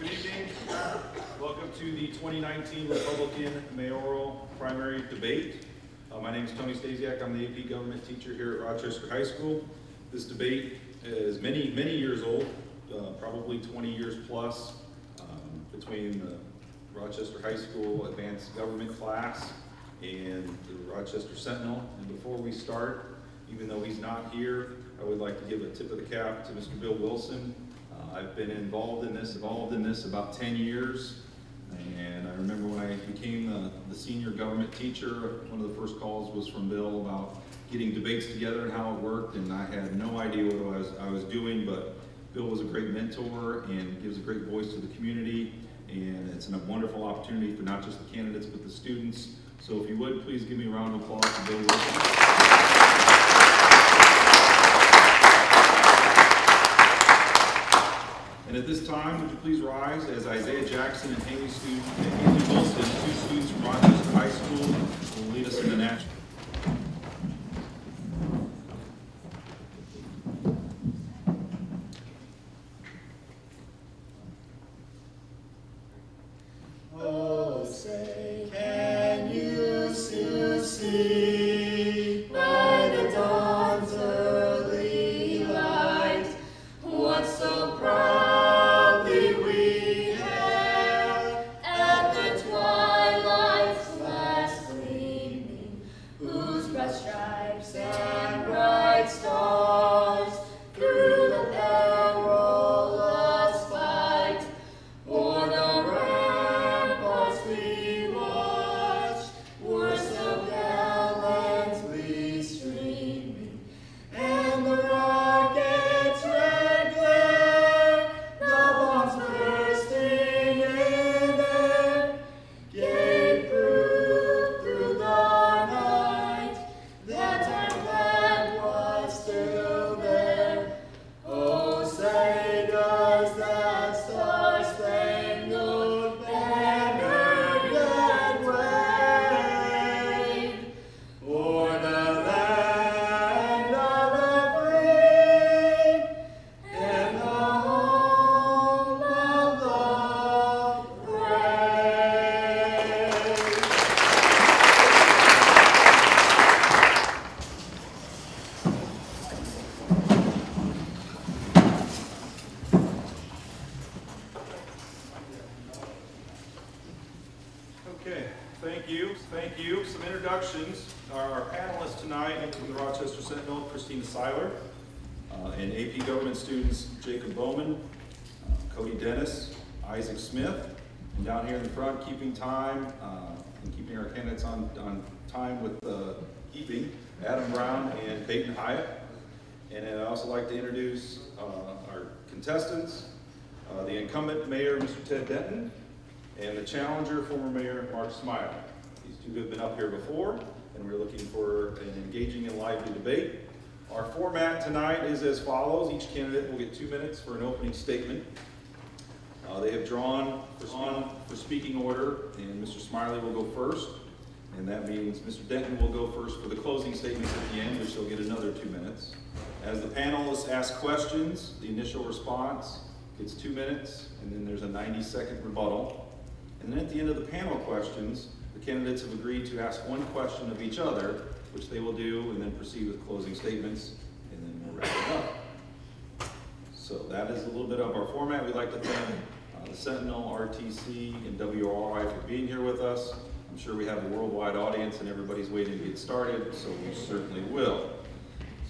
Good evening. Welcome to the 2019 Republican Mayoral Primary Debate. My name is Tony Stasiak. I'm the AP Government teacher here at Rochester High School. This debate is many years old, probably 20 years plus, between the Rochester High School Advanced Government class and the Rochester Sentinel. And before we start, even though he's not here, I would like to give a tip of the cap to Mr. Bill Wilson. I've been involved in this about 10 years. And I remember when I became the senior government teacher, one of the first calls was from Bill about getting debates together and how it worked. And I had no idea what I was doing, but Bill was a great mentor and gives a great voice to the community. And it's a wonderful opportunity for not just the candidates, but the students. So if you would, please give me a round of applause for Bill Wilson. And at this time, would you please rise as Isaiah Jackson and Haley Wilson, two students from Rochester High School, will lead us in the national. Oh, say, can you still see by the dawn's early light what so proudly we hailed at the twilight's last gleaming, whose broad stripes and bright stars through the perilous fight o'er the ramparts we watched were so gallantly streaming, and the rocket's red glare, the bombs bursting in air, gave proof through the night that our land was still there. Oh, say does that star-spangled banner yet wave o'er the land of the free and the home of the brave? Okay, thank you. Some introductions. Our panelists tonight from the Rochester Sentinel, Christina Seiler, and AP Government students Jacob Bowman, Cody Dennis, Isaac Smith, and down here in the front, keeping time and keeping our candidates on time with keeping, Adam Brown and Peyton Hyatt. And I'd also like to introduce our contestants, the incumbent mayor, Mr. Ted Denton, and the challenger, former mayor Mark Smiley. These two have been up here before, and we're looking for an engaging and lively debate. Our format tonight is as follows. Each candidate will get 2 minutes for an opening statement. They have drawn for speaking order, and Mr. Smiley will go first, and that means Mr. Denton will go first for the closing statements at the end, which he'll get another 2 minutes. As the panelists ask questions, the initial response gets 2 minutes, and then there's a 90-second rebuttal. And then at the end of the panel questions, the candidates have agreed to ask one question of each other, which they will do, and then proceed with closing statements, and then we'll wrap it up. So that is a little bit of our format. We'd like to thank the Sentinel, RTC, and WRI for being here with us. I'm sure we have a worldwide audience, and everybody's waiting to get started, so we certainly will.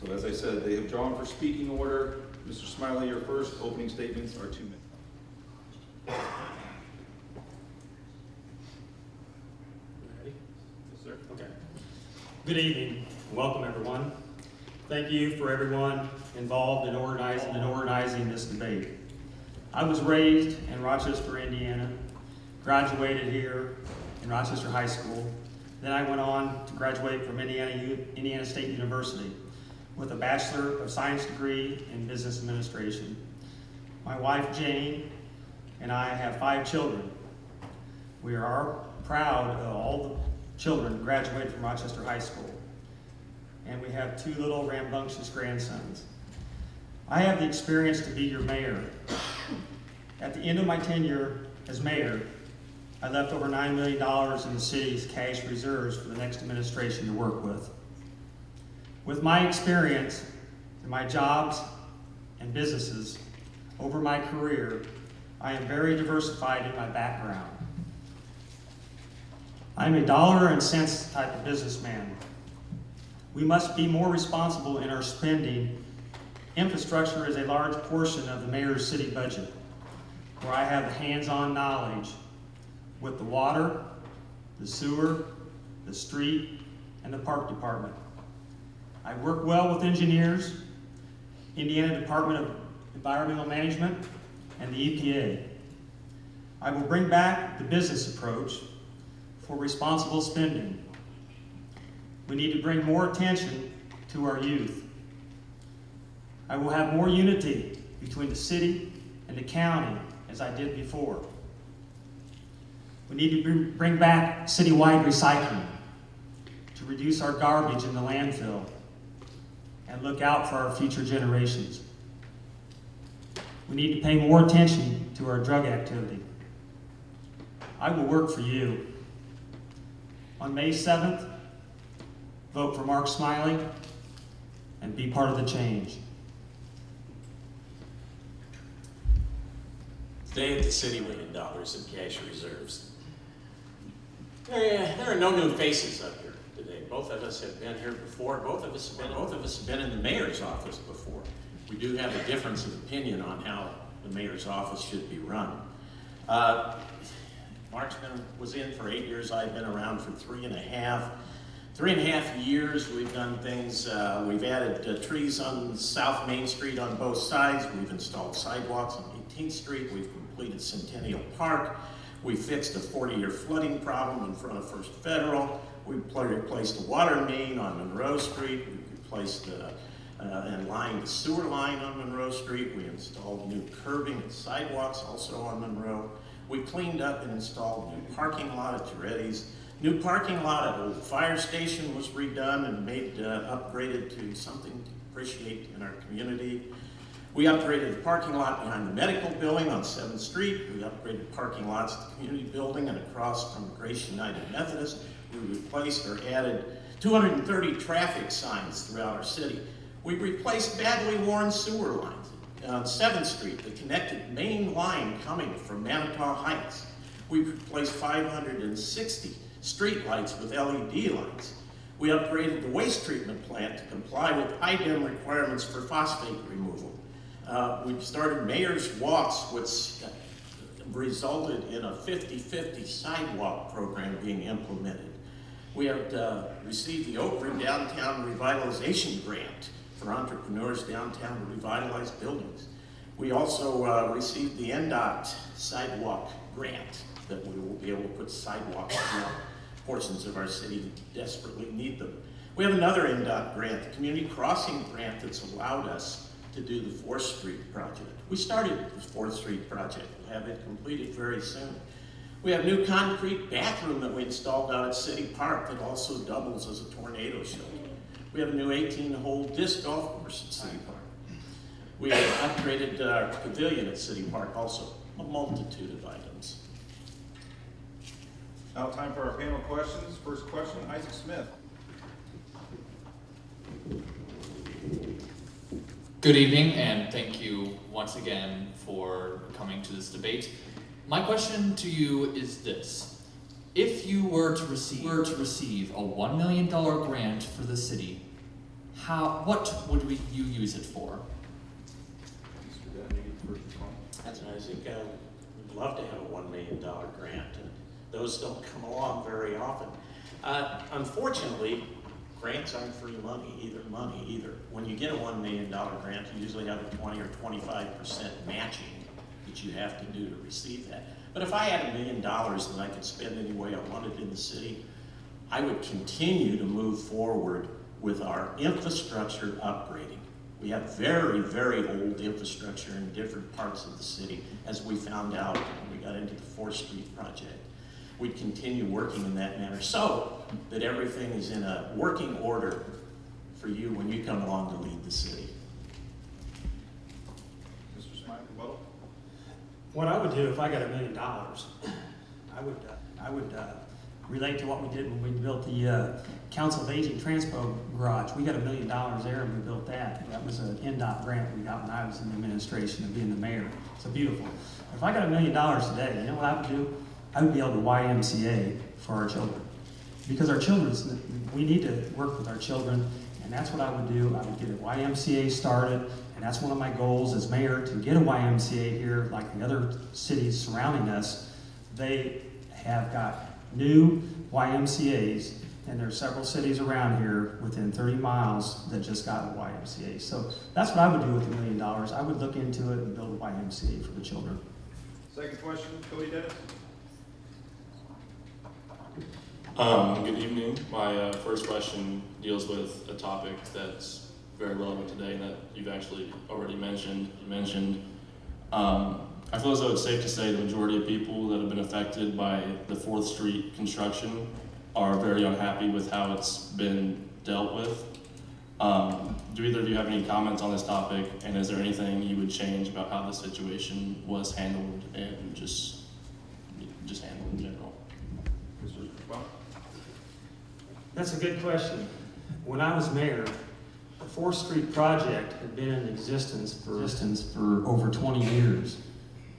So as I said, they have drawn for speaking order. Mr. Smiley, your first opening statements are 2 minutes. Okay. Good evening, and welcome everyone. Thank you for everyone involved in organizing this debate. I was raised in Rochester, Indiana, graduated here in Rochester High School. Then I went on to graduate from Indiana State University with a Bachelor of Science degree in Business Administration. My wife, Jane, and I have 5 children. We are proud of all the children who graduated from Rochester High School. And we have 2 little rambunctious grandsons. I have the experience to be your mayor. At the end of my tenure as mayor, I left over $9 million in the city's cash reserves for the next administration to work with. With my experience in my jobs and businesses over my career, I am very diversified in my background. I'm a dollar and cents type of businessman. We must be more responsible in our spending. Infrastructure is a large portion of the mayor's city budget, where I have hands-on knowledge with the water, the sewer, the street, and the park department. I work well with engineers, Indiana Department of Environmental Management, and the EPA. I will bring back the business approach for responsible spending. We need to bring more attention to our youth. I will have more unity between the city and the county as I did before. We need to bring back citywide recycling to reduce our garbage in the landfill and look out for our future generations. We need to pay more attention to our drug activity. I will work for you. On May 7th, vote for Mark Smiley and be part of the change. Stay at the city $1 million in cash reserves. There are no new faces up here today. Both of us have been here before. Both of us have been in the mayor's office before. We do have a difference of opinion on how the mayor's office should be run. Mark's was in for 8 years. I've been around for 3.5. 3.5 years, we've done things. We've added trees on South Main Street on both sides. We've installed sidewalks on 18th Street. We've completed Centennial Park. We fixed a 40-year flooding problem in front of First Federal. We replaced the water main on Monroe Street. We replaced and lined the sewer line on Monroe Street. We installed new curbing and sidewalks also on Monroe. We cleaned up and installed a new parking lot at Giretti's. New parking lot at Old Fire Station was redone and made upgraded to something to appreciate in our community. We upgraded the parking lot behind the medical building on 7th Street. We upgraded parking lots at the community building and across from Grace United Methodist. We replaced or added 230 traffic signs throughout our city. We replaced badly worn sewer lines on 7th Street, the connected main line coming from Manitowoc Heights. We replaced 560 street lights with LED lights. We upgraded the waste treatment plant to comply with IDEM requirements for phosphate removal. We started Mayor's Walks, which resulted in a 50-50 sidewalk program being implemented. We have received the Oakland Downtown Revitalization Grant for entrepreneurs downtown to revitalize buildings. We also received the NDOT Sidewalk Grant that we will be able to put sidewalks throughout portions of our city desperately need them. We have another NDOT grant, the Community Crossing Grant, that's allowed us to do the 4th Street project. We started the 4th Street project. We'll have it completed very soon. We have a new concrete bathroom that we installed out at City Park that also doubles as a tornado shelter. We have a new 18-hole disc golf course at City Park. We have upgraded our pavilion at City Park also, a multitude of items. Now time for our panel questions. First question, Isaac Smith. Good evening, and thank you once again for coming to this debate. My question to you is this. If you were to receive a $1 million grant for the city, what would you use it for? That's Isaac. We'd love to have a $1 million grant. Those don't come along very often. Unfortunately, grants aren't free money either. When you get a $1 million grant, you usually have a 20 or 25% matching that you have to do to receive that. But if I had $1 million that I could spend any way I wanted in the city, I would continue to move forward with our infrastructure upgrading. We have very, very old infrastructure in different parts of the city, as we found out when we got into the 4th Street project. We'd continue working in that manner so that everything is in a working order for you when you come along to lead the city. Mr. Smiley, rebuttal. What I would do if I got $1 million, I would relate to what we did when we built the Council of Aging Transpo Garage. We got $1 million there and we built that. That was an NDOT grant we got when I was in the administration of being the mayor. It's beautiful. If I got $1 million today, you know what I would do? I would be able to YMCA for our children. Because our children, we need to work with our children, and that's what I would do. I would get a YMCA started, and that's one of my goals as mayor, to get a YMCA here like the other cities surrounding us. They have got new YMCAs, and there are several cities around here within 30 miles that just got a YMCA. So that's what I would do with $1 million. I would look into it and build a YMCA for the children. Second question, Cody Dennis. Good evening. My first question deals with a topic that's very relevant today and that you've actually already mentioned. I feel as though it's safe to say the majority of people that have been affected by the 4th Street construction are very unhappy with how it's been dealt with. Do either of you have any comments on this topic, and is there anything you would change about how the situation was handled and just handled in general? Mr. Bond? That's a good question. When I was mayor, the 4th Street project had been in existence for over 20 years.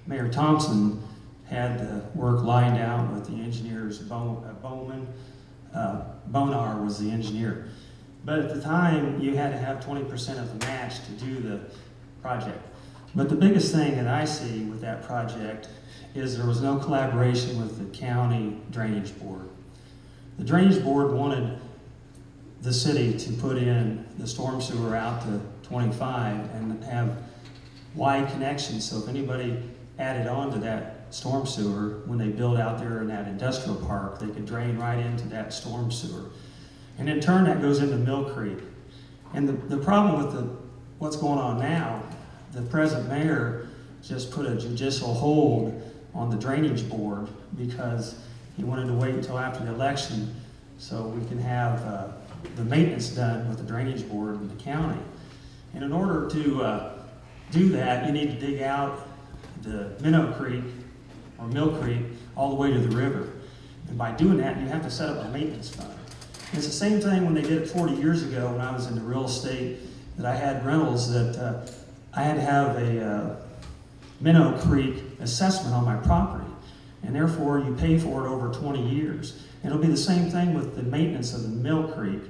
Mayor Thompson had the work lined out with the engineers. Bowman, Bonar was the engineer. But at the time, you had to have 20% of the match to do the project. But the biggest thing that I see with that project is there was no collaboration with the county drainage board. The drainage board wanted the city to put in the storm sewer out to 25 and have wide connections, so if anybody added on to that storm sewer, when they build out there in that industrial park, they could drain right into that storm sewer. And in turn, that goes into Mill Creek. And the problem with what's going on now, the present mayor just put a judicial hold on the drainage board because he wanted to wait until after the election so we can have the maintenance done with the drainage board in the county. And in order to do that, you need to dig out the Minnow Creek or Mill Creek all the way to the river. And by doing that, you have to set up a maintenance fund. And it's the same thing when they did it 40 years ago when I was into real estate, that I had rentals that I had to have a Minnow Creek assessment on my property. And therefore, you pay for it over 20 years. And it'll be the same thing with the maintenance of the Mill Creek,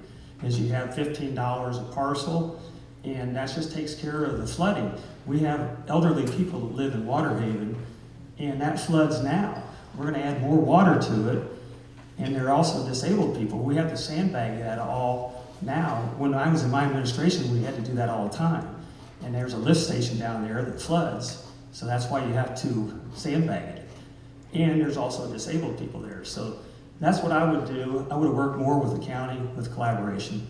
is you have $15 a parcel, and that just takes care of the flooding. We have elderly people that live in Waterhaven, and that floods now. We're gonna add more water to it, and they're also disabled people. We have to sandbag that all now. When I was in my administration, we had to do that all the time. And there's a lift station down there that floods, so that's why you have to sandbag it. And there's also disabled people there. So that's what I would do. I would have worked more with the county with collaboration.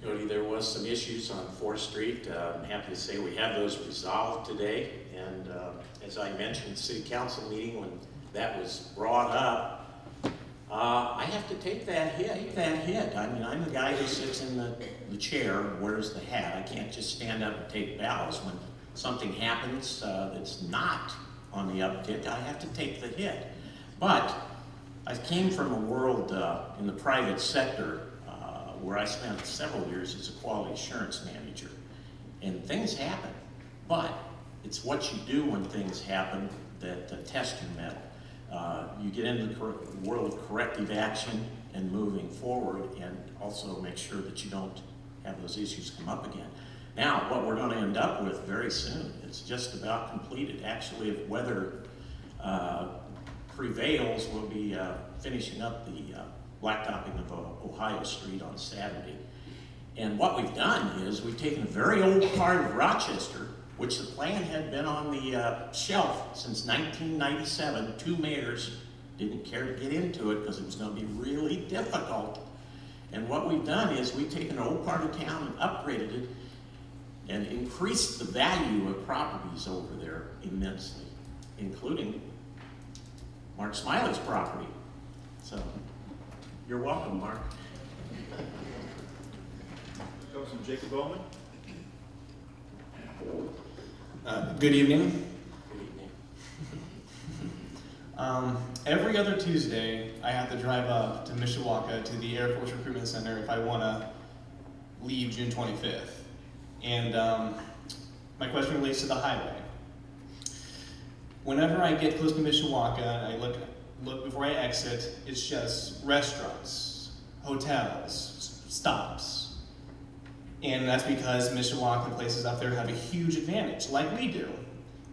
Cody, there was some issues on 4th Street. I'm happy to say we have those resolved today. And as I mentioned, city council meeting, when that was brought up, I have to take that hit. I mean, I'm the guy who sits in the chair and wears the hat. I can't just stand up and take bows. When something happens that's not on the uptick, I have to take the hit. But I came from a world in the private sector where I spent several years as a quality assurance manager. And things happen, but it's what you do when things happen that test your mettle. You get into the world of corrective action and moving forward, and also make sure that you don't have those issues come up again. Now, what we're going to end up with very soon, it's just about completed. Actually, if weather prevails, we'll be finishing up the blacktopping of Ohio Street on Saturday. And what we've done is we've taken a very old part of Rochester, which the plan had been on the shelf since 1997. 2 mayors didn't care to get into it because it was going to be really difficult. And what we've done is we've taken an old part of town and upgraded it and increased the value of properties over there immensely, including Mark Smiley's property. So, you're welcome, Mark. Comes from Jacob Bowman. Good evening. Good evening. Every other Tuesday, I have to drive up to Mishawaka to the Air Force Recruitment Center if I want to leave June 25th. And my question relates to the highway. Whenever I get close to Mishawaka and I look before I exit, it's just restaurants, hotels, stops. And that's because Mishawaka and places up there have a huge advantage, like we do.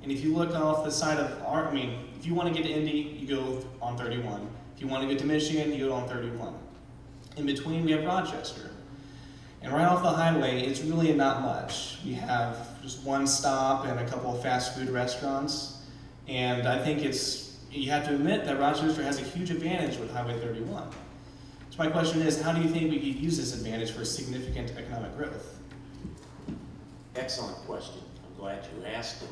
And if you look off the side of if you want to get to Indy, you go on 31. If you want to get to Michigan, you go on 31. In between, we have Rochester. And right off the highway, it's really not much. We have just one stop and a couple of fast food restaurants. And I think you have to admit that Rochester has a huge advantage with Highway 31. So my question is, how do you think we could use this advantage for significant economic growth? Excellent question. I'm glad you asked it.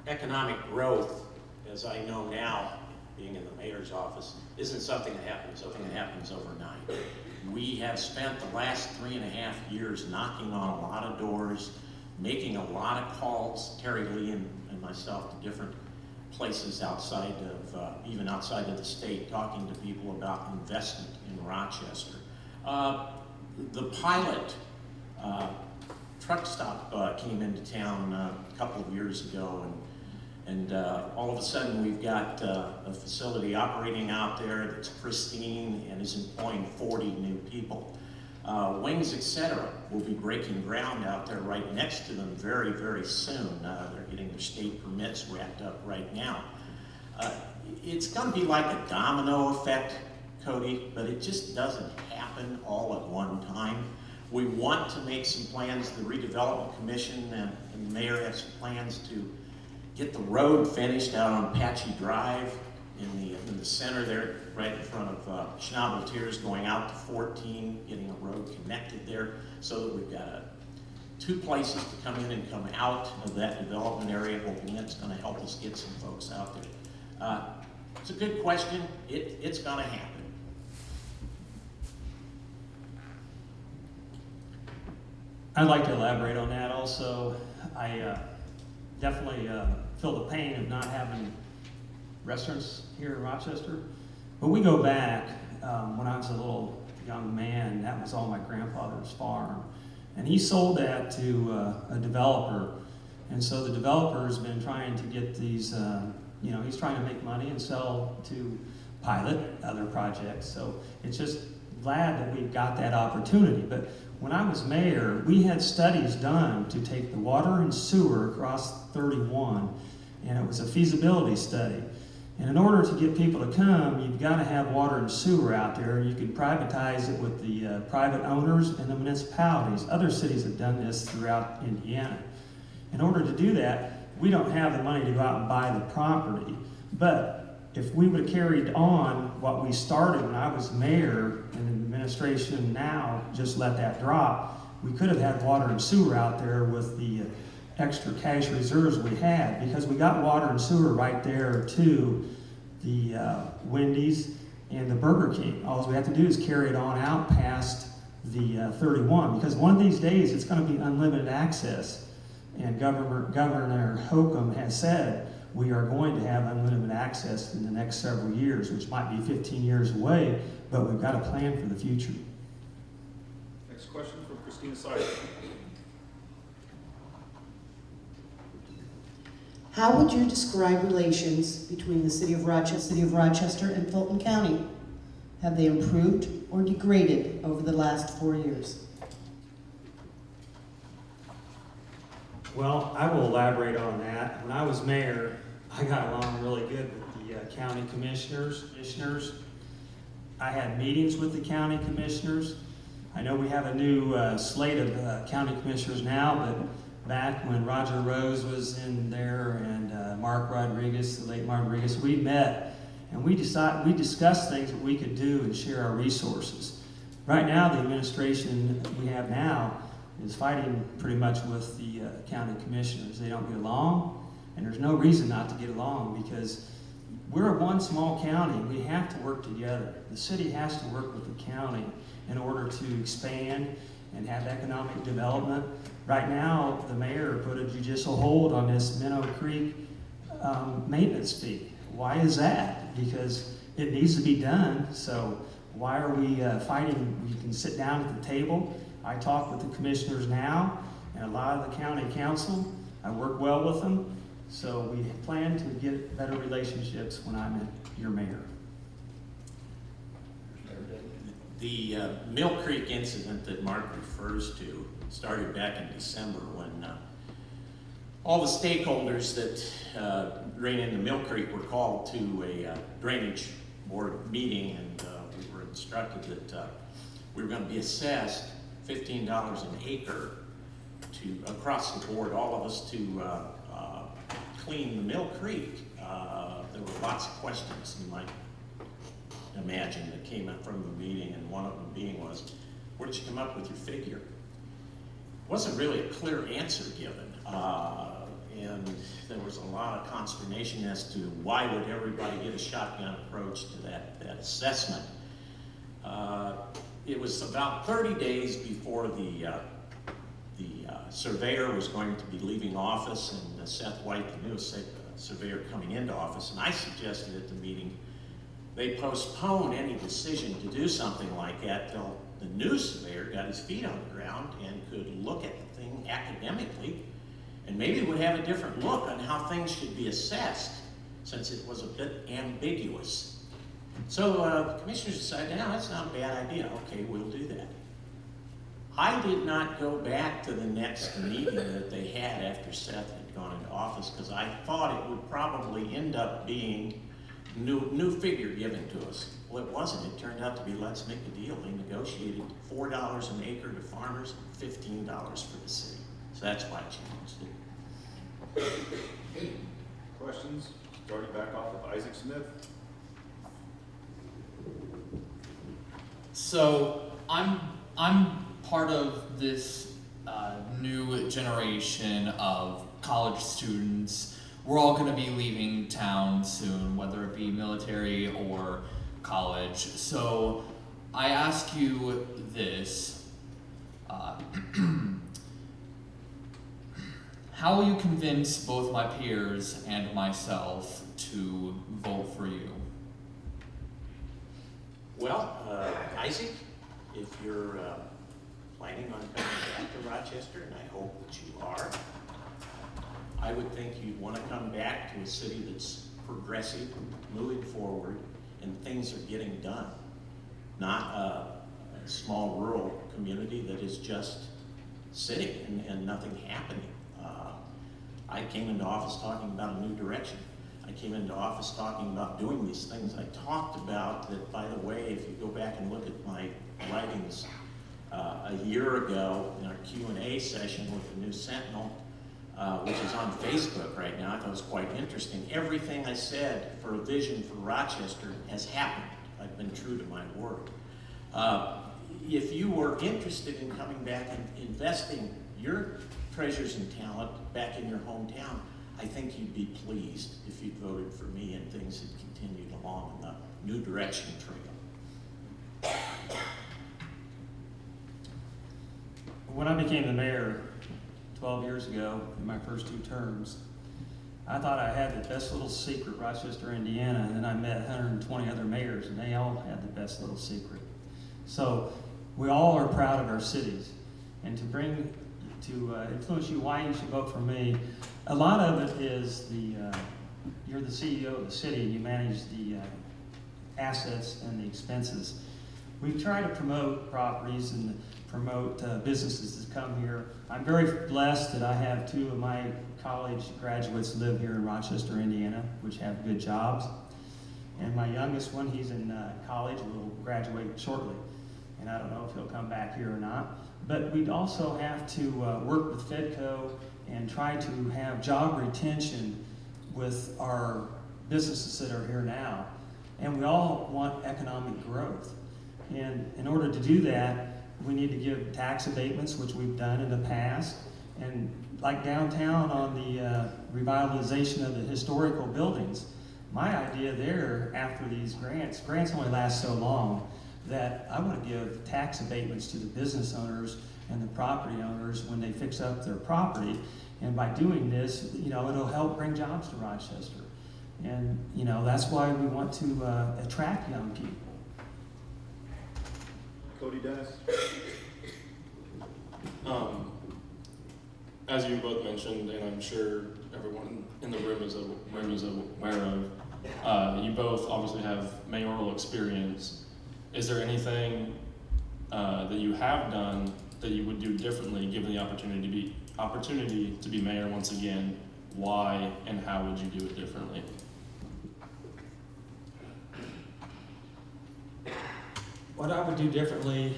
Economic growth, as I know now, being in the mayor's office, isn't something that happens overnight. We have spent the last 3.5 years knocking on a lot of doors, making a lot of calls, Terry Lee and myself, to different places outside of, even outside of the state, talking to people about investment in Rochester. The pilot truck stop came into town a couple of years ago, and all of a sudden we've got a facility operating out there that's pristine and is employing 40 new people. Wings, etc. will be breaking ground out there right next to them very, very soon. They're getting their state permits wrapped up right now. It's going to be like a domino effect, Cody, but it just doesn't happen all at one time. We want to make some plans. The Redevelopment Commission and the mayor have some plans to get the road finished out on Apache Drive in the center there, right in front of Schnabel-Tiers, going out to 14, getting a road connected there so that we've got two places to come in and come out of that development area. Hoping that's going to help us get some folks out there. It's a good question. It's going to happen. I'd like to elaborate on that also. I definitely feel the pain of not having restaurants here in Rochester. But we go back, when I was a little young man, that was all my grandfather's farm. And he sold that to a developer. And so the developer's been trying to get these, he's trying to make money and sell to pilot other projects. So it's just glad that we've got that opportunity. But when I was mayor, we had studies done to take the water and sewer across 31, and it was a feasibility study. And in order to get people to come, you've got to have water and sewer out there. You can privatize it with the private owners and the municipalities. Other cities have done this throughout Indiana. In order to do that, we don't have the money to go out and buy the property. But if we would have carried on what we started when I was mayor, and the administration now just let that drop, we could have had water and sewer out there with the extra cash reserves we had, because we got water and sewer right there to the Wendy's and the Burger King. All we have to do is carry it on out past the 31, because one of these days it's going to be unlimited access. And Governor Holcomb has said we are going to have unlimited access in the next several years, which might be 15 years away, but we've got a plan for the future. Next question from Christina Seiler. How would you describe relations between the City of Rochester and Fulton County? Have they improved or degraded over the last 4 years? Well, I will elaborate on that. When I was mayor, I got along really good with the county commissioners. I had meetings with the county commissioners. I know we have a new slate of county commissioners now, but back when Roger Rose was in there and Mark Rodriguez, the late Mark Rodriguez, we met and we discussed things that we could do and share our resources. Right now, the administration we have now is fighting pretty much with the county commissioners. They don't get along, and there's no reason not to get along, because we're one small county. We have to work together. The city has to work with the county in order to expand and have economic development. Right now, the mayor put a judicial hold on this Minnow Creek maintenance fee. Why is that? Because it needs to be done, so why are we fighting? We can sit down at the table. I talk with the commissioners now, and a lot of the county council. I work well with them, so we plan to get better relationships when I'm your mayor. The Mill Creek incident that Mark refers to started back in December when all the stakeholders that drain into Mill Creek were called to a drainage board meeting, and we were instructed that we were going to be assessed $15 an acre to across the board, all of us to clean the Mill Creek. There were lots of questions you might imagine that came up from the meeting, and one of them being was, where did you come up with your figure? Wasn't really a clear answer given, and there was a lot of consternation as to why would everybody get a shotgun approach to that assessment. It was about 30 days before the surveyor was going to be leaving office, and Seth White, the newest surveyor, coming into office, and I suggested at the meeting they postpone any decision to do something like that till the new surveyor got his feet on the ground and could look at the thing academically, and maybe would have a different look on how things should be assessed, since it was a bit ambiguous. So the commissioners decided, no, that's not a bad idea. Okay, we'll do that. I did not go back to the next meeting that they had after Seth had gone into office, because I thought it would probably end up being new figure given to us. Well, it wasn't. It turned out to be, let's make a deal. They negotiated $4 an acre to farmers, $15 for the city. So that's why I changed it. Questions? Starting back off with Isaac Smith. So I'm part of this new generation of college students. We're all going to be leaving town soon, whether it be military or college. So I ask you this. How will you convince both my peers and myself to vote for you? Well, Isaac, if you're planning on coming back to Rochester, and I hope that you are, I would think you'd want to come back to a city that's progressive, moving forward, and things are getting done. Not a small rural community that is just sitting and nothing happening. I came into office talking about a new direction. I came into office talking about doing these things. I talked about that, by the way, if you go back and look at my writings a year ago in our Q&A session with the New Sentinel, which is on Facebook right now. I thought it was quite interesting. Everything I said for a vision for Rochester has happened. I've been true to my word. If you were interested in coming back and investing your treasures and talent back in your hometown, I think you'd be pleased if you voted for me and things had continued along in the new direction trail. When I became the mayor 12 years ago, in my first 2 terms, I thought I had the best little secret, Rochester, Indiana, and then I met 120 other mayors, and they all had the best little secret. So we all are proud of our cities, and to influence you why you should vote for me, a lot of it is you're the CEO of the city, and you manage the assets and the expenses. We try to promote properties and promote businesses that come here. I'm very blessed that I have 2 of my college graduates live here in Rochester, Indiana, which have good jobs. And my youngest one, he's in college, will graduate shortly. And I don't know if he'll come back here or not. But we'd also have to work with FedCo and try to have job retention with our businesses that are here now. And we all want economic growth. And in order to do that, we need to give tax abatements, which we've done in the past. And like downtown on the revitalization of the historical buildings, my idea there after these grants only last so long, that I want to give tax abatements to the business owners and the property owners when they fix up their property. And by doing this, it'll help bring jobs to Rochester. And, that's why we want to attract young people. Cody Dennis? As you both mentioned, and I'm sure everyone in the room is aware of, you both obviously have mayoral experience. Is there anything that you have done that you would do differently given the opportunity to be mayor once again? Why and how would you do it differently? What I would do differently,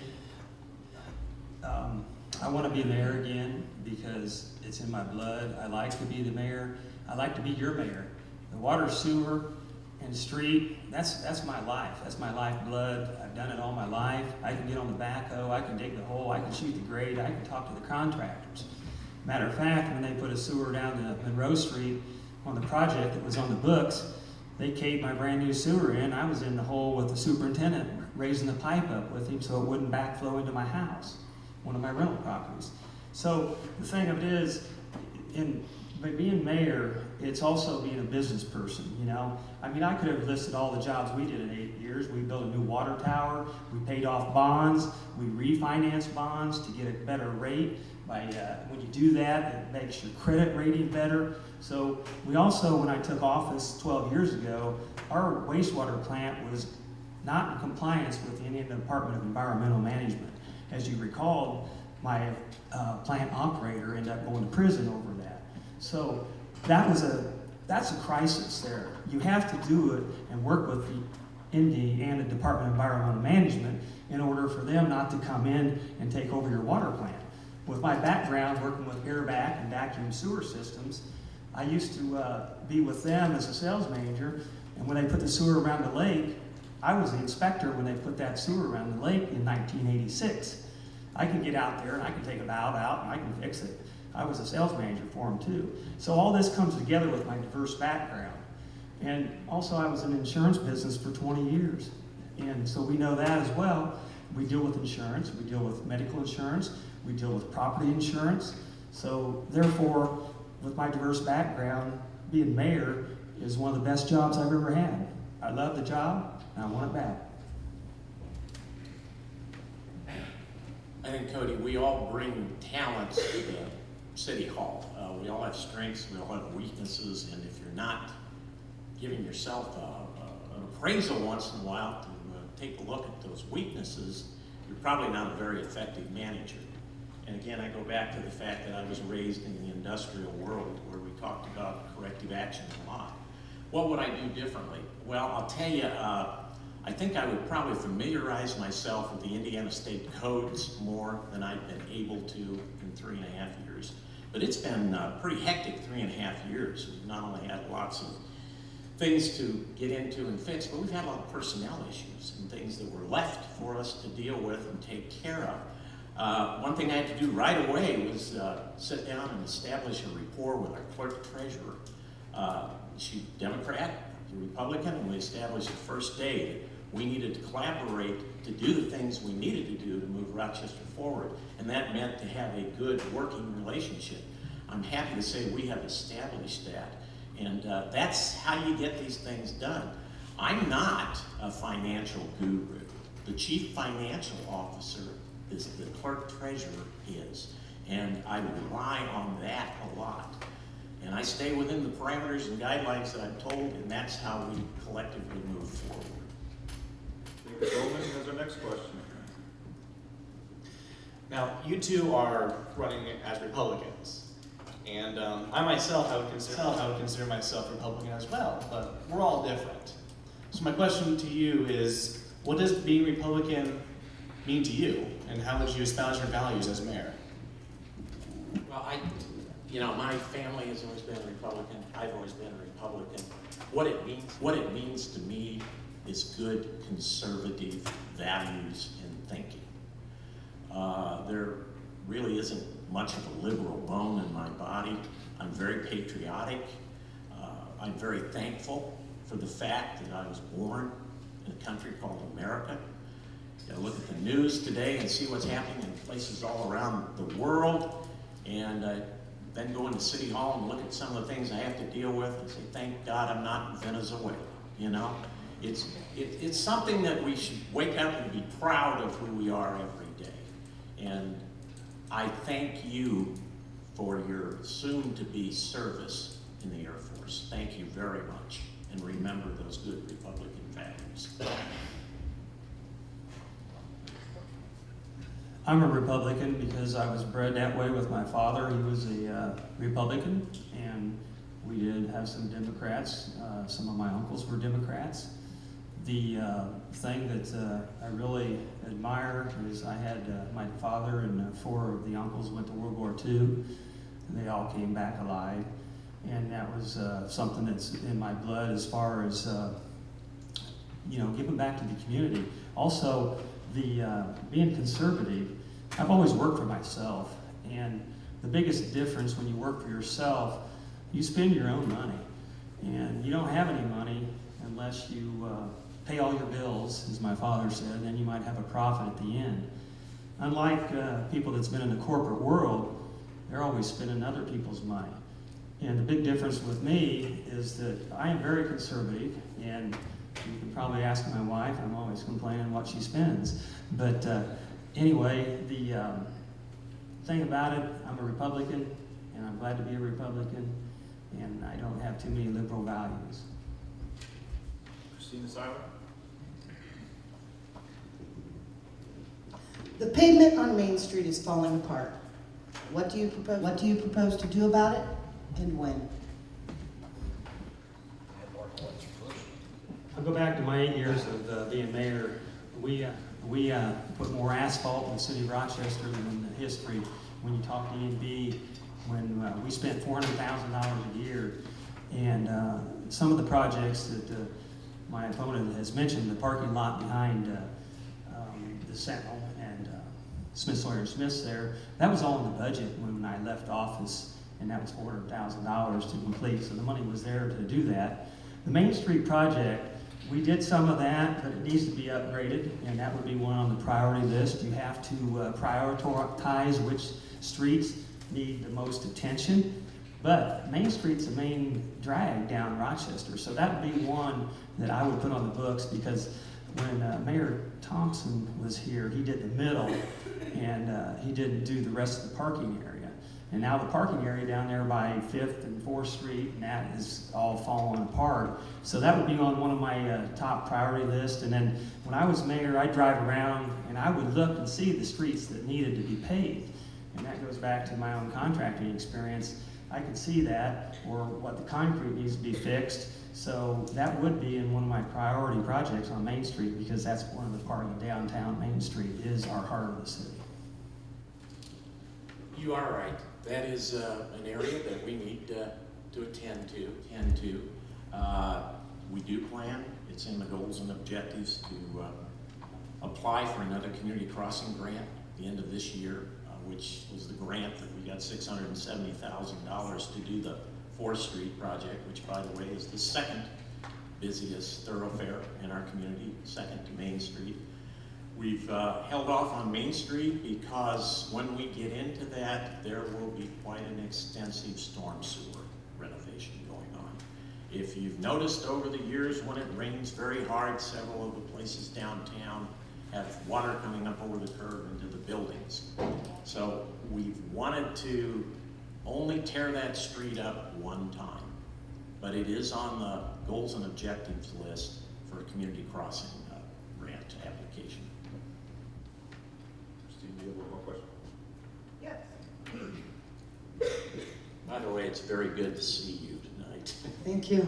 I want to be mayor again because it's in my blood. I like to be the mayor. I like to be your mayor. The water, sewer, and street, that's my life. That's my lifeblood. I've done it all my life. I can get on the backhoe, I can dig the hole, I can shoot the grade, I can talk to the contractors. Matter of fact, when they put a sewer down to Monroe Street on the project that was on the books, they caved my brand new sewer in. I was in the hole with the superintendent, raising the pipe up with him so it wouldn't backflow into my house, one of my rental properties. So the thing of it is, by being mayor, it's also being a business person, I could have listed all the jobs we did in 8 years. We built a new water tower, we paid off bonds, we refinanced bonds to get a better rate. When you do that, it makes your credit rating better. So we also, when I took office 12 years ago, our wastewater plant was not in compliance with the Indiana Department of Environmental Management. As you recall, my plant operator ended up going to prison over that. So that's a crisis there. You have to do it and work with the Indiana Department of Environmental Management in order for them not to come in and take over your water plant. With my background working with airback and vacuum sewer systems, I used to be with them as a sales manager, and when they put the sewer around the lake, I was the inspector when they put that sewer around the lake in 1986. I could get out there and I could take a valve out and I can fix it. I was a sales manager for them too. So all this comes together with my diverse background. And also I was in the insurance business for 20 years. And so we know that as well. We deal with insurance, we deal with medical insurance, we deal with property insurance. So therefore, with my diverse background, being mayor is one of the best jobs I've ever had. I love the job and I want it back. I think, Cody, we all bring talents to the City Hall. We all have strengths, we all have weaknesses, and if you're not giving yourself an appraisal once in a while to take a look at those weaknesses, you're probably not a very effective manager. And again, I go back to the fact that I was raised in the industrial world where we talked about corrective action a lot. What would I do differently? Well, I'll tell you, I think I would probably familiarize myself with the Indiana state codes more than I've been able to in 3.5 years. But it's been pretty hectic 3.5 years. We've not only had lots of things to get into and fix, but we've had a lot of personnel issues and things that were left for us to deal with and take care of. One thing I had to do right away was sit down and establish a rapport with our clerk treasurer. She's Democrat, Republican, and we established the first day that we needed to collaborate to do the things we needed to do to move Rochester forward. And that meant to have a good working relationship. I'm happy to say we have established that. And that's how you get these things done. I'm not a financial guru. The chief financial officer is the clerk treasurer is. And I rely on that a lot. And I stay within the parameters and guidelines that I'm told, and that's how we collectively move forward. David Bowman has our next question. Now, you two are running as Republicans. And I myself, I would consider myself Republican as well, but we're all different. So my question to you is, what does being Republican mean to you, and how would you espouse your values as mayor? Well, my family has always been a Republican. I've always been a Republican. What it means to me is good conservative values and thinking. There really isn't much of a liberal bone in my body. I'm very patriotic. I'm very thankful for the fact that I was born in a country called America. You gotta look at the news today and see what's happening in places all around the world, and then go into City Hall and look at some of the things I have to deal with and say, thank God I'm not in Venezuela, you know? It's something that we should wake up and be proud of who we are every day. And I thank you for your soon-to-be service in the Air Force. Thank you very much. And remember those good Republican values. I'm a Republican because I was bred that way with my father. He was a Republican, and we did have some Democrats. Some of my uncles were Democrats. The thing that I really admire is I had my father and 4 of the uncles went to World War II, and they all came back alive. And that was something that's in my blood as far as, giving back to the community. Also, being conservative, I've always worked for myself, and the biggest difference when you work for yourself, you spend your own money, and you don't have any money unless you pay all your bills, as my father said, and then you might have a profit at the end. Unlike people that's been in the corporate world, they're always spending other people's money. And the big difference with me is that I am very conservative, and you can probably ask my wife, I'm always complaining what she spends. But anyway, the thing about it, I'm a Republican, and I'm glad to be a Republican, and I don't have too many liberal values. Christina Seiler? The pavement on Main Street is falling apart. What do you propose to do about it, and when? I'll go back to my 8 years of being mayor. We put more asphalt in the city of Rochester than in history. When you talk to E&B, when we spent $400,000 a year, and some of the projects that my opponent has mentioned, the parking lot behind the Sentinel and Smith Sawyer Smith's there, that was all in the budget when I left office, and that was $400,000 to complete, so the money was there to do that. The Main Street project, we did some of that, but it needs to be upgraded, and that would be one on the priority list. You have to prioritize which streets need the most attention, but Main Street's the main drag down Rochester, so that would be one that I would put on the books, because when Mayor Thompson was here, he did the middle, and he didn't do the rest of the parking area. And now the parking area down there by 5th and 4th Street, and that is all falling apart. So that would be on one of my top priority lists. And then when I was mayor, I'd drive around and I would look and see the streets that needed to be paved. And that goes back to my own contracting experience. I could see that, or what the concrete needs to be fixed. So that would be in one of my priority projects on Main Street, because that's one of the part of the downtown Main Street is our heart of the city. You are right. That is an area that we need to attend to. We do plan, it's in the goals and objectives to apply for another community crossing grant at the end of this year, which was the grant that we got $670,000 to do the 4th Street project, which, by the way, is the second busiest thoroughfare in our community, second to Main Street. We've held off on Main Street because when we get into that, there will be quite an extensive storm sewer renovation going on. If you've noticed over the years, when it rains very hard, several of the places downtown have water coming up over the curb into the buildings. So we've wanted to only tear that street up one time, but it is on the goals and objectives list for a community crossing grant application. Christine, do you have one more question? By the way, it's very good to see you tonight. Thank you.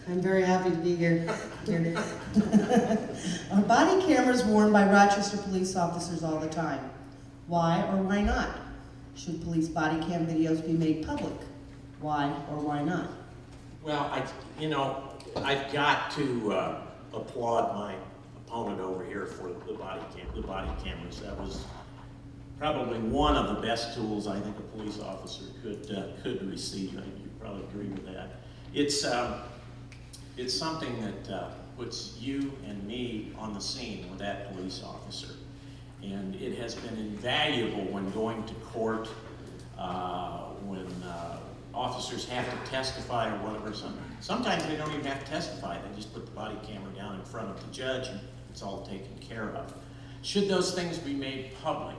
I'm very happy to be here. Are body cameras worn by Rochester police officers all the time? Why or why not? Should police body cam videos be made public? Why or why not? Well, I've got to applaud my opponent over here for the body cameras. That was probably one of the best tools I think a police officer could receive. You probably agree with that. It's something that puts you and me on the scene with that police officer. And it has been invaluable when going to court, when officers have to testify or whatever. Sometimes they don't even have to testify. They just put the body camera down in front of the judge and it's all taken care of. Should those things be made public?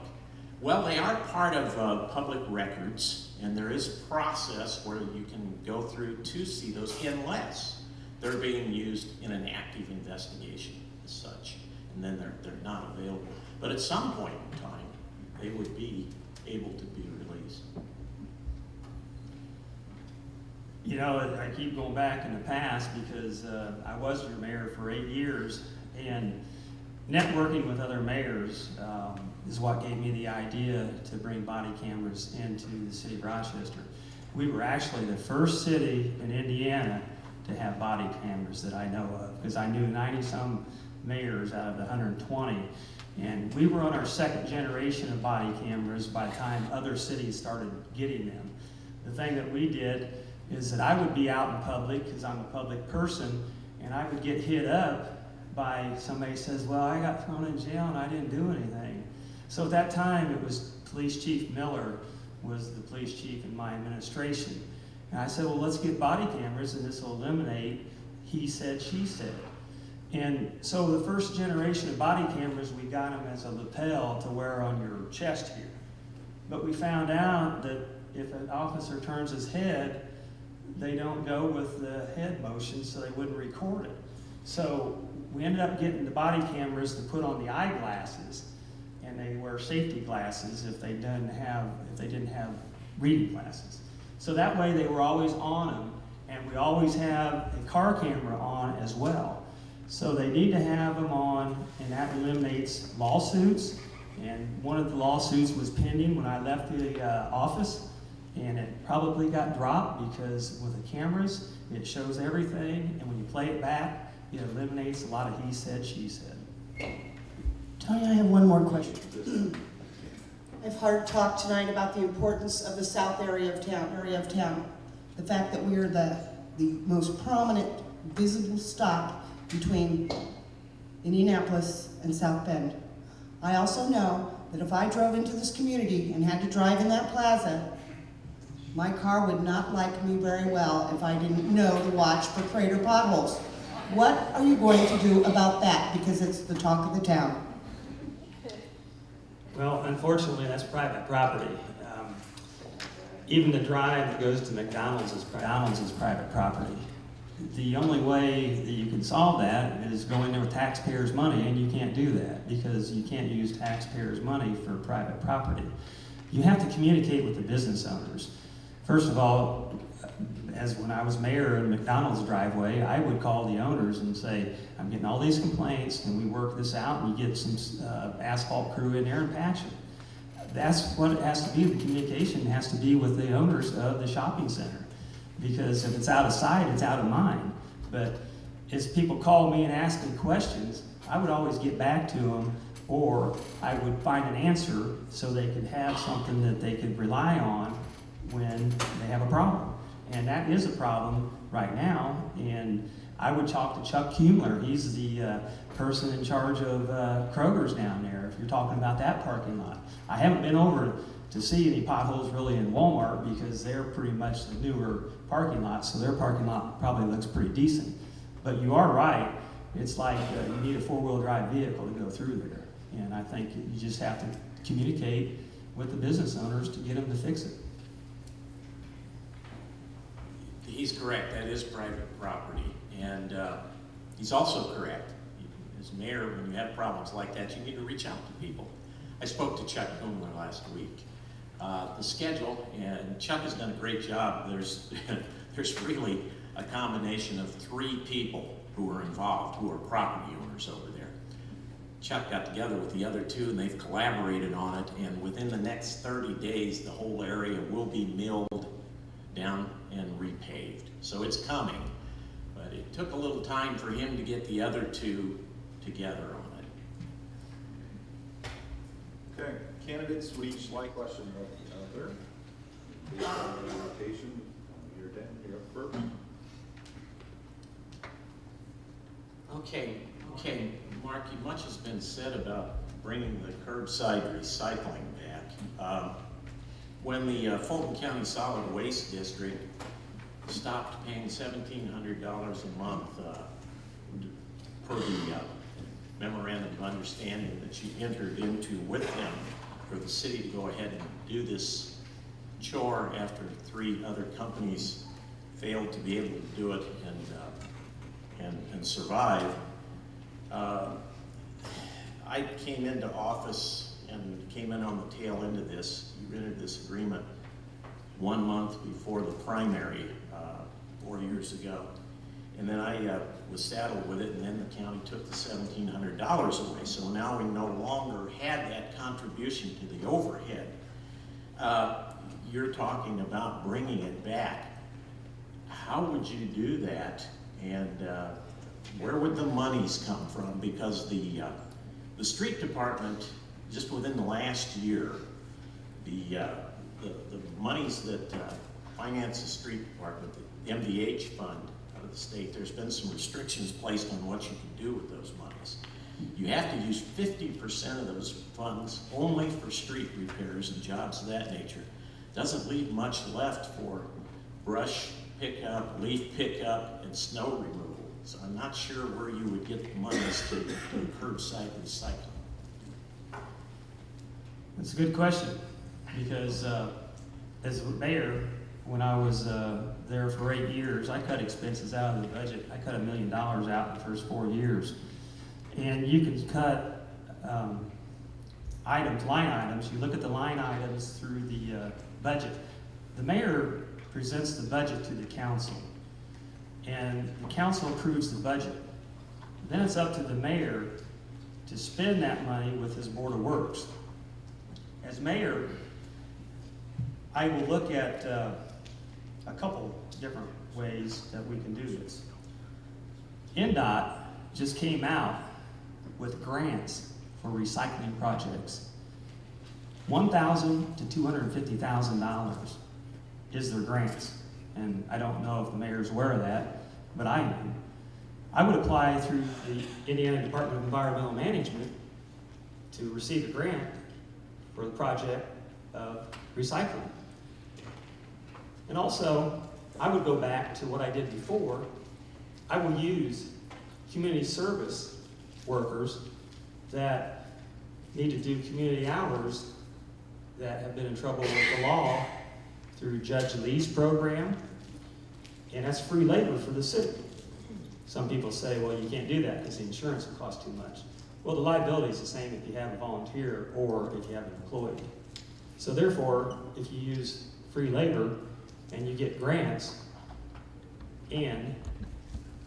Well, they are part of public records, and there is a process where you can go through to see those unless they're being used in an active investigation as such, and then they're not available. But at some point in time, they would be able to be released. You know, I keep going back in the past because I was your mayor for 8 years, and networking with other mayors is what gave me the idea to bring body cameras into the city of Rochester. We were actually the first city in Indiana to have body cameras that I know of, because I knew 90-some mayors out of the 120, and we were on our second generation of body cameras by the time other cities started getting them. The thing that we did is that I would be out in public, because I'm a public person, and I would get hit up by somebody says, well, I got thrown in jail and I didn't do anything. So at that time, it was Police Chief Miller was the police chief in my administration. And I said, well, let's get body cameras and this will eliminate he said, she said. And so the first generation of body cameras, we got them as a lapel to wear on your chest here. But we found out that if an officer turns his head, they don't go with the head motion, so they wouldn't record it. So we ended up getting the body cameras to put on the eyeglasses, and they wear safety glasses if they didn't have reading glasses. So that way they were always on them, and we always have a car camera on as well. So they need to have them on, and that eliminates lawsuits. And one of the lawsuits was pending when I left the office, and it probably got dropped because with the cameras, it shows everything, and when you play it back, it eliminates a lot of he said, she said. Tony, I have one more question. I've heard talk tonight about the importance of the south area of town. The fact that we are the most prominent visible stop between Indianapolis and South Bend. I also know that if I drove into this community and had to drive in that plaza, my car would not like me very well if I didn't know to watch for crater potholes. What are you going to do about that? Because it's the talk of the town. Well, unfortunately, that's private property. Even the drive that goes to McDonald's is private property. The only way that you can solve that is go in there with taxpayers' money, and you can't do that because you can't use taxpayers' money for private property. You have to communicate with the business owners. First of all, as when I was mayor in McDonald's driveway, I would call the owners and say, I'm getting all these complaints, and we work this out, and you get some asphalt crew in there and patch it. That's what it has to be. The communication has to be with the owners of the shopping center. Because if it's out of sight, it's out of mind. But as people call me and ask me questions, I would always get back to them, or I would find an answer so they could have something that they could rely on when they have a problem. And that is a problem right now. And I would talk to Chuck Kumler. He's the person in charge of Kroger's down there, if you're talking about that parking lot. I haven't been over to see any potholes really in Walmart because they're pretty much the newer parking lot, so their parking lot probably looks pretty decent. But you are right. It's like you need a four-wheel drive vehicle to go through there. And I think you just have to communicate with the business owners to get them to fix it. He's correct, that is private property. And he's also correct. As mayor, when you have problems like that, you need to reach out to people. I spoke to Chuck Kumler last week. The schedule, and Chuck has done a great job. There's really a combination of 3 people who are involved, who are property owners over there. Chuck got together with the other 2, and they've collaborated on it, and within the next 30 days, the whole area will be milled down and repaved. So it's coming, but it took a little time for him to get the other 2 together on it. Okay, candidates would each like question of the other. Based on the rotation, you're up first. Okay, Mark, much has been said about bringing the curbside recycling back. When the Fulton County Solid Waste District stopped paying $1,700 a month per the memorandum of understanding that you entered into with them for the city to go ahead and do this chore after 3 other companies failed to be able to do it and survive. I came into office and came in on the tail end of this. You entered this agreement 1 month before the primary 4 years ago. And then I was saddled with it, and then the county took the $1,700 away. So now we no longer had that contribution to the overhead. You're talking about bringing it back. How would you do that? And where would the monies come from? Because the street department, just within the last year, the monies that finance the street department, the MVH fund out of the state, there's been some restrictions placed on what you can do with those monies. You have to use 50% of those funds only for street repairs and jobs of that nature. Doesn't leave much left for brush pickup, leaf pickup, and snow removal. So I'm not sure where you would get the monies to do curbside recycling. That's a good question, because as mayor, when I was there for 8 years, I cut expenses out of the budget. I cut $1 million out in the first 4 years. And you can cut items, line items. You look at the line items through the budget. The mayor presents the budget to the council, and the council approves the budget. Then it's up to the mayor to spend that money with his board of works. As mayor, I will look at a couple different ways that we can do this. NDOT just came out with grants for recycling projects. $1,000 to $250,000 is their grants. And I don't know if the mayor's aware of that, but I am. I would apply through the Indiana Department of Environmental Management to receive a grant for the project of recycling. And also, I would go back to what I did before. I will use community service workers that need to do community hours that have been in trouble with the law through Judge Lee's program, and that's free labor for the city. Some people say, well, you can't do that because the insurance will cost too much. Well, the liability is the same if you have a volunteer or if you have an employee. So therefore, if you use free labor and you get grants and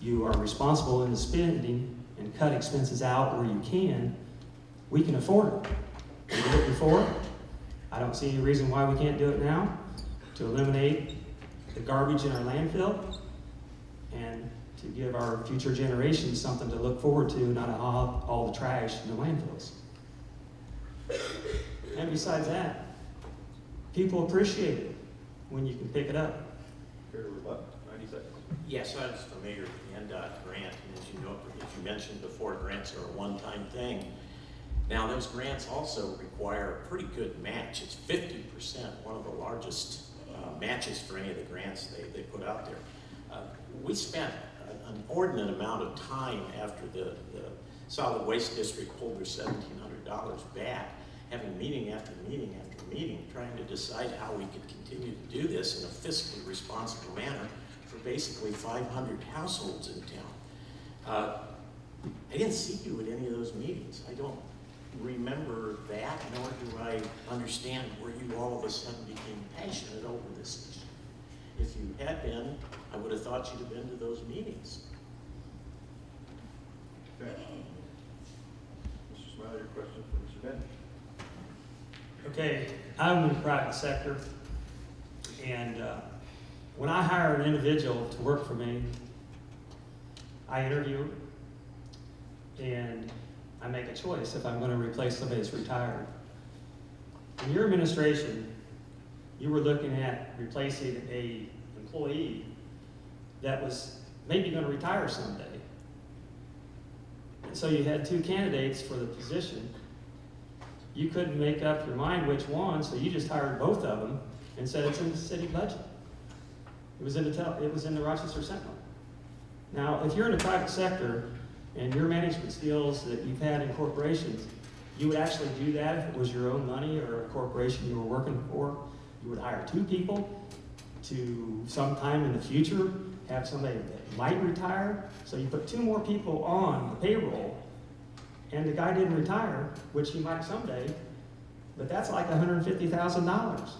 you are responsible in the spending and cut expenses out where you can, we can afford it. We did it before. I don't see any reason why we can't do it now to eliminate the garbage in our landfill and to give our future generations something to look forward to, not all the trash in the landfills. And besides that, people appreciate it when you can pick it up. Fair to rebut, 90 seconds. Yes, I was familiar with the NDOT grant, and as you know, as you mentioned before, grants are a one-time thing. Now, those grants also require a pretty good match. It's 50%, one of the largest matches for any of the grants they put out there. We spent an inordinate amount of time after the Solid Waste District pulled their $1,700 back, having meeting after meeting after meeting, trying to decide how we could continue to do this in a fiscally responsible manner for basically 500 households in town. I didn't see you at any of those meetings. I don't remember that, nor do I understand where you all of a sudden became passionate over this issue. If you had been, I would have thought you'd have been to those meetings. Okay. Mr. Smiley, your question for Mr. Bench. Okay, I'm in the private sector, and when I hire an individual to work for me, I interview and I make a choice if I'm going to replace somebody that's retired. In your administration, you were looking at replacing an employee that was maybe going to retire someday. And so you had two candidates for the position. You couldn't make up your mind which one, so you just hired both of them and said it's in the city budget. It was in the Rochester Sentinel. Now, if you're in the private sector and your management skills that you've had in corporations, you would actually do that if it was your own money or a corporation you were working for. You would hire two people to sometime in the future have somebody that might retire. So you put two more people on the payroll, and the guy didn't retire, which he might someday, but that's like $150,000.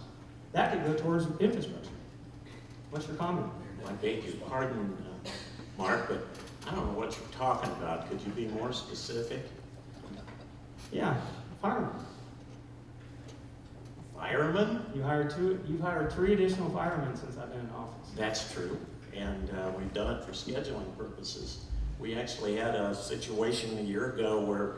That could go towards infrastructure. What's your comment? I beg your pardon, Mark, but I don't know what you're talking about. Could you be more specific? Yeah, firemen. Firemen? You've hired 3 additional firemen since I've been in office. That's true, and we've done it for scheduling purposes. We actually had a situation a year ago where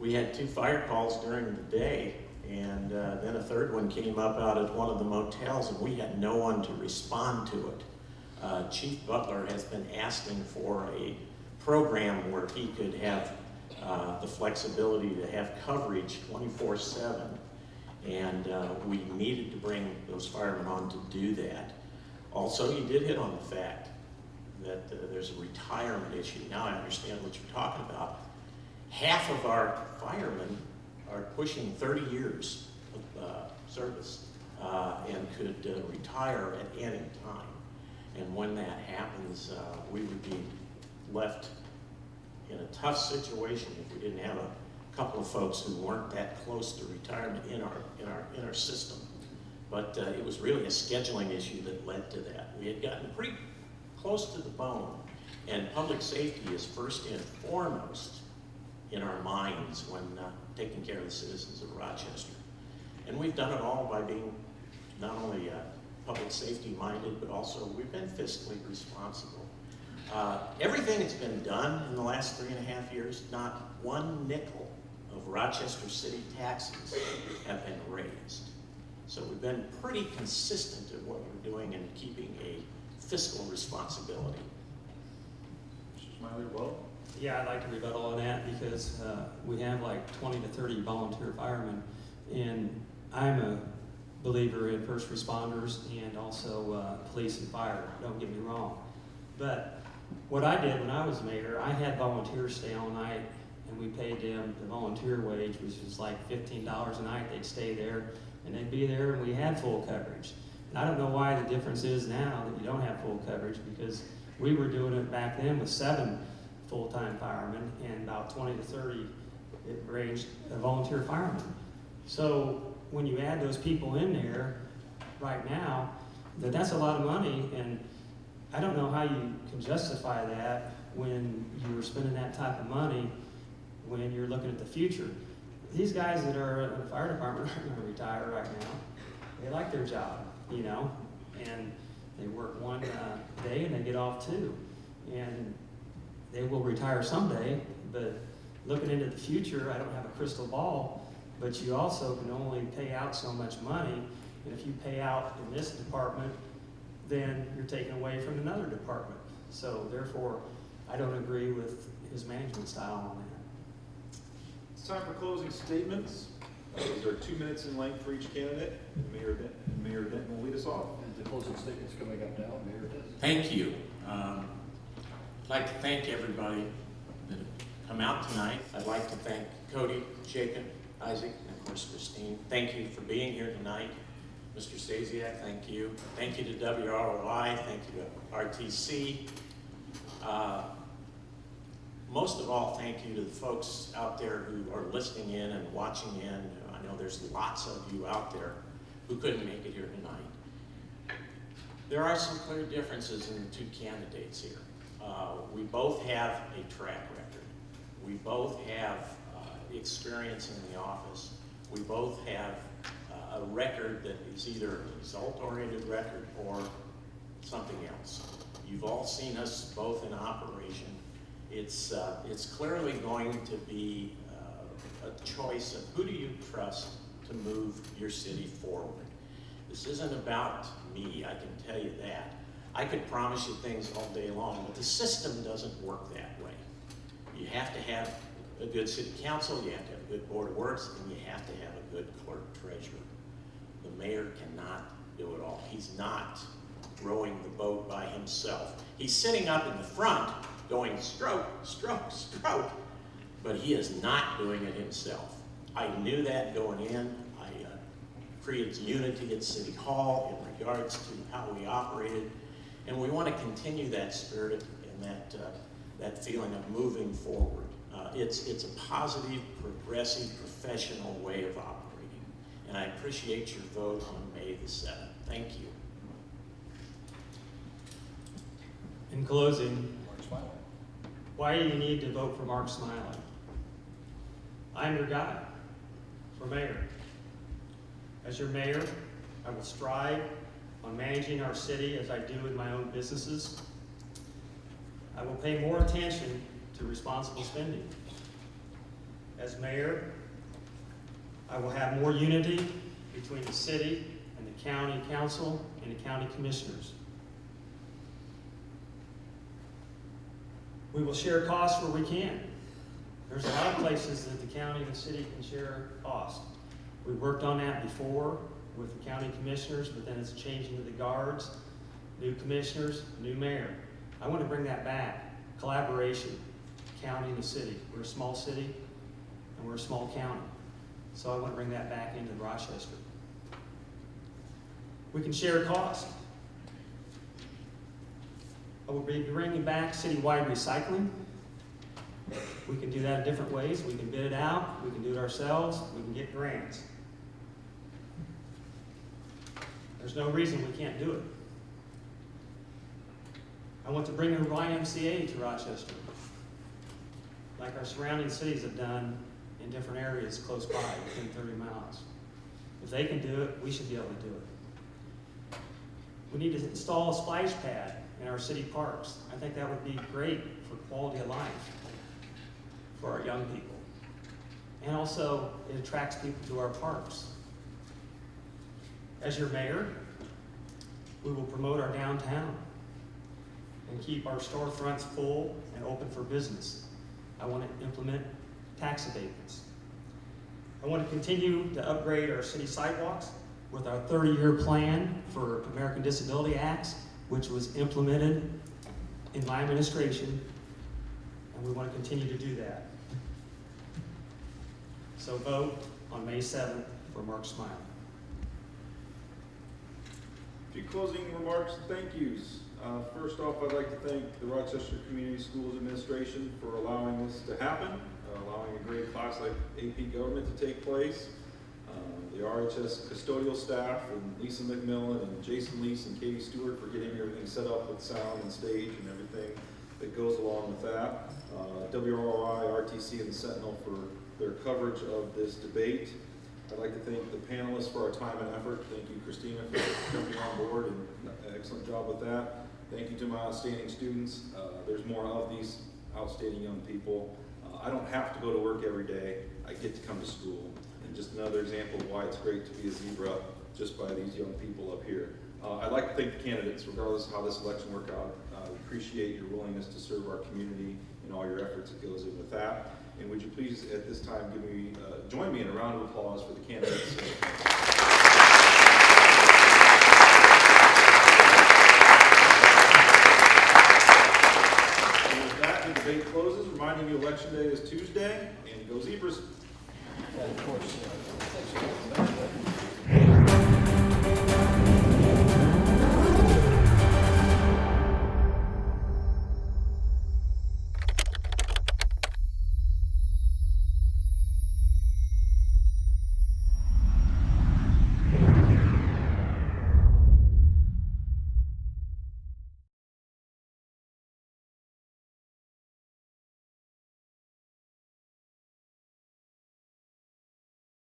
we had 2 fire calls during the day, and then a third one came up out at one of the motels, and we had no one to respond to it. Chief Butler has been asking for a program where he could have the flexibility to have coverage 24/7, and we needed to bring those firemen on to do that. Also, you did hit on the fact that there's a retirement issue. Now I understand what you're talking about. Half of our firemen are pushing 30 years of service and could retire at any time. And when that happens, we would be left in a tough situation if we didn't have a couple of folks who weren't that close to retirement in our system. But it was really a scheduling issue that led to that. We had gotten pretty close to the bone, and public safety is first and foremost in our minds when taking care of the citizens of Rochester. And we've done it all by being not only public safety minded, but also we've been fiscally responsible. Everything that's been done in the last 3.5 years, not one nickel of Rochester city taxes have been raised. So we've been pretty consistent at what we're doing in keeping a fiscal responsibility. Mr. Smiley, well? Yeah, I'd like to rebuttal on that because we have like 20 to 30 volunteer firemen, and I'm a believer in first responders and also police and fire, don't get me wrong. But what I did when I was mayor, I had volunteers stay all night, and we paid them the volunteer wage, which was like $15 a night. They'd stay there, and they'd be there, and we had full coverage. And I don't know why the difference is now that you don't have full coverage, because we were doing it back then with 7 full-time firemen and about 20 to 30 it ranged volunteer firemen. So when you add those people in there right now, that's a lot of money, and I don't know how you can justify that when you're spending that type of money when you're looking at the future. These guys that are in the fire department aren't going to retire right now. They like their job, you know, and they work one day and they get off 2. And they will retire someday, but looking into the future, I don't have a crystal ball, but you also can only pay out so much money, and if you pay out in this department, then you're taking away from another department. So therefore, I don't agree with his management style on that. It's time for closing statements. These are 2 minutes in length for each candidate. And Mayor Denton will lead us off. And the closing statement's coming up now, Mayor Denton. Thank you. I'd like to thank everybody that have come out tonight. I'd like to thank Cody, Jacob, Isaac, and of course Christine. Thank you for being here tonight. Mr. Stasiak, thank you. Thank you to WROI, thank you to RTC. Most of all, thank you to the folks out there who are listening in and watching in. I know there's lots of you out there who couldn't make it here tonight. There are some clear differences in the 2 candidates here. We both have a track record. We both have experience in the office. We both have a record that is either a result-oriented record or something else. You've all seen us both in operation. It's clearly going to be a choice of who do you trust to move your city forward. This isn't about me, I can tell you that. I could promise you things all day long, but the system doesn't work that way. You have to have a good city council, you have to have a good board of works, and you have to have a good clerk treasurer. The mayor cannot do it all. He's not rowing the boat by himself. He's sitting up in the front going stroke, stroke, stroke, but he is not doing it himself. I knew that going in. I created unity at City Hall in regards to how we operated, and we want to continue that spirit and that feeling of moving forward. It's a positive, progressive, professional way of operating, and I appreciate your vote on May the 7th. Thank you. In closing, why do you need to vote for Mark Smiley? I'm your guy for mayor. As your mayor, I will strive on managing our city as I do in my own businesses. I will pay more attention to responsible spending. As mayor, I will have more unity between the city and the county council and the county commissioners. We will share costs where we can. There's a lot of places that the county and the city can share costs. We worked on that before with the county commissioners, but then it's changing to the guards, new commissioners, new mayor. I want to bring that back. Collaboration, county and the city. We're a small city and we're a small county. So I want to bring that back into Rochester. We can share costs. I will be bringing back citywide recycling. We can do that in different ways. We can bid it out, we can do it ourselves, we can get grants. There's no reason we can't do it. I want to bring a YMCA to Rochester, like our surrounding cities have done in different areas close by, within 30 miles. If they can do it, we should be able to do it. We need to install a splash pad in our city parks. I think that would be great for quality of life for our young people. And also, it attracts people to our parks. As your mayor, we will promote our downtown and keep our storefronts full and open for business. I want to implement tax abatements. I want to continue to upgrade our city sidewalks with our 30-year plan for American Disability Acts, which was implemented in my administration, and we want to continue to do that. So vote on May 7th for Mark Smiley. A few closing remarks and thank yous. First off, I'd like to thank the Rochester Community Schools Administration for allowing this to happen, allowing a great class like AP Government to take place. The RHS custodial staff and Lisa McMillan and Jason Lease and Katie Stewart for getting everything set up with sound and stage and everything that goes along with that. WROI, RTC, and the Sentinel for their coverage of this debate. I'd like to thank the panelists for our time and effort. Thank you, Christina, for jumping on board and excellent job with that. Thank you to my outstanding students. There's more of these outstanding young people. I don't have to go to work every day. I get to come to school. And just another example of why it's great to be a zebra just by these young people up here. I'd like to thank the candidates, regardless of how this election worked out. I appreciate your willingness to serve our community and all your efforts that goes in with that. And would you please, at this time, join me in a round of applause for the candidates. And with that, the debate closes, reminding you Election Day is Tuesday, and go Zebras. Yeah, of course.